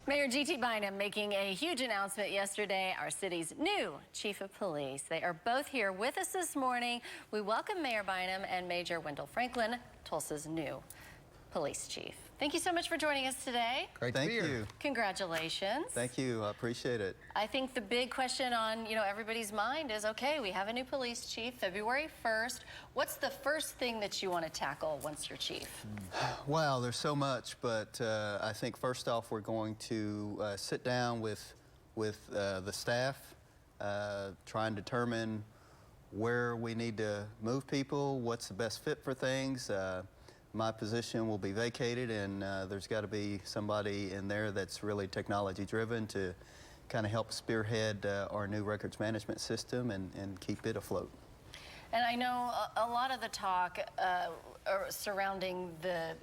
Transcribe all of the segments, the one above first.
Mayor G.T. Bynum making a huge announcement yesterday, our city's new chief of police. They are both here with us this morning. We welcome Mayor Bynum and Major Wendell Franklin, Tulsa's new police chief. Thank you so much for joining us today. Great to be here. Thank you. Congratulations. Thank you. I appreciate it. I think the big question on everybody's mind is, okay, we have a new police chief, February 1st. What's the first thing that you want to tackle once you're chief? Wow, there's so much, but I think first off we're going to sit down with the staff, try and determine where we need to move people, what's the best fit for things. My position will be vacated, and there's got to be somebody in there that's really technology driven to kind of help spearhead our new records management system and keep it afloat. And I know a lot of the talk surrounding the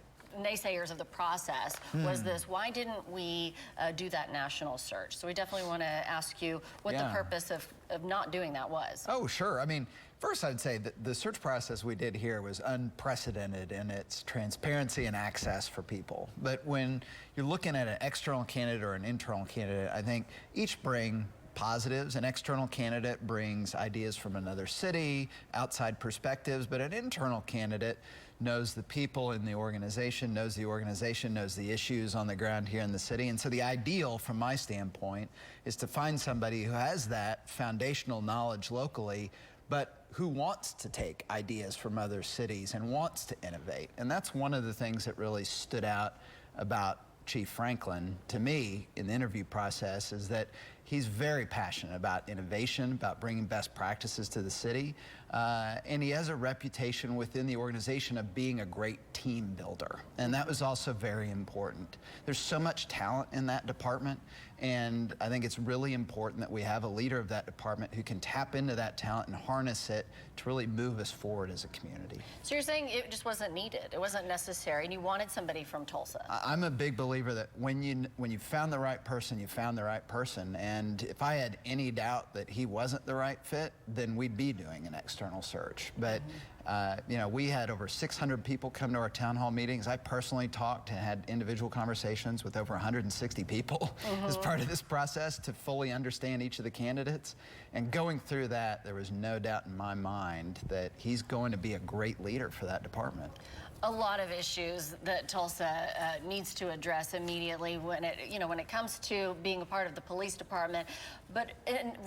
naysayers of the process was this: why didn't we do that national search? So we definitely want to ask you what the purpose of not doing that was. Oh, sure. I mean, first I'd say that the search process we did here was unprecedented in its transparency and access for people. But when you're looking at an external candidate or an internal candidate, I think each bring positives. An external candidate brings ideas from another city, outside perspectives, but an internal candidate knows the people in the organization, knows the issues on the ground here in the city. And so the ideal, from my standpoint, is to find somebody who has that foundational knowledge locally, but who wants to take ideas from other cities and wants to innovate. And that's one of the things that really stood out about Chief Franklin to me in the interview process, is that he's very passionate about innovation, about bringing best practices to the city, and he has a reputation within the organization of being a great team builder, and that was also very important. There's so much talent in that department, and I think it's really important that we have a leader of that department who can tap into that talent and harness it to really move us forward as a community. So you're saying it just wasn't needed, it wasn't necessary, and you wanted somebody from Tulsa? I'm a big believer that when you found the right person, you found the right person. And if I had any doubt that he wasn't the right fit, then we'd be doing an external search. But we had over 600 people come to our town hall meetings. I personally talked and had individual conversations with over 160 people as part of this process to fully understand each of the candidates. And going through that, there was no doubt in my mind that he's going to be a great leader for that department. A lot of issues that Tulsa needs to address immediately when it comes to being a part of the police department. But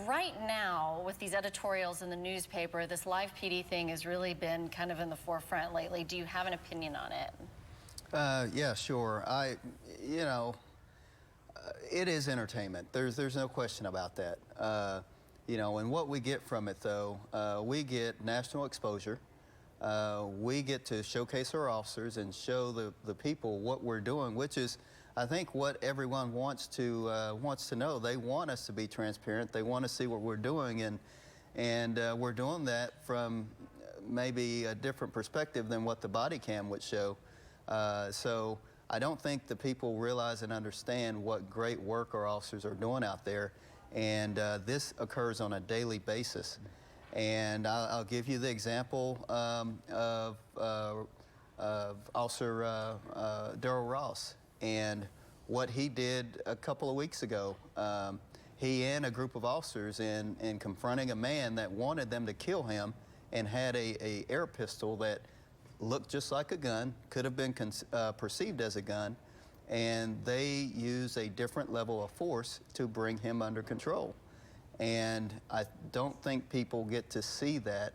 right now, with these editorials in the newspaper, this live PD thing has really been kind of in the forefront lately. Do you have an opinion on it? Yeah, sure. It is entertainment. There's no question about that. And what we get from it, though, we get national exposure. We get to showcase our officers and show the people what we're doing, which is, I think, what everyone wants to know. They want us to be transparent. They want to see what we're doing, and we're doing that from maybe a different perspective than what the body cam would show. So I don't think the people realize and understand what great work our officers are doing out there, and this occurs on a daily basis. And I'll give you the example of Officer Darrell Ross and what he did a couple of weeks ago. He and a group of officers in confronting a man that wanted them to kill him and had a air pistol that looked just like a gun, could have been perceived as a gun, and they used a different level of force to bring him under control. And I don't think people get to see that,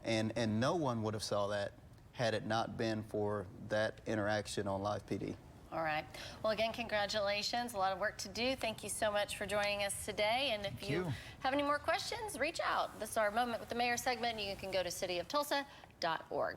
and no one would have saw that had it not been for that interaction on Live PD. All right. Well, again, congratulations. A lot of work to do. Thank you so much for joining us today. And if you have any more questions, reach out. This is our Moment with the Mayor segment. You can go to cityoftulsa.org.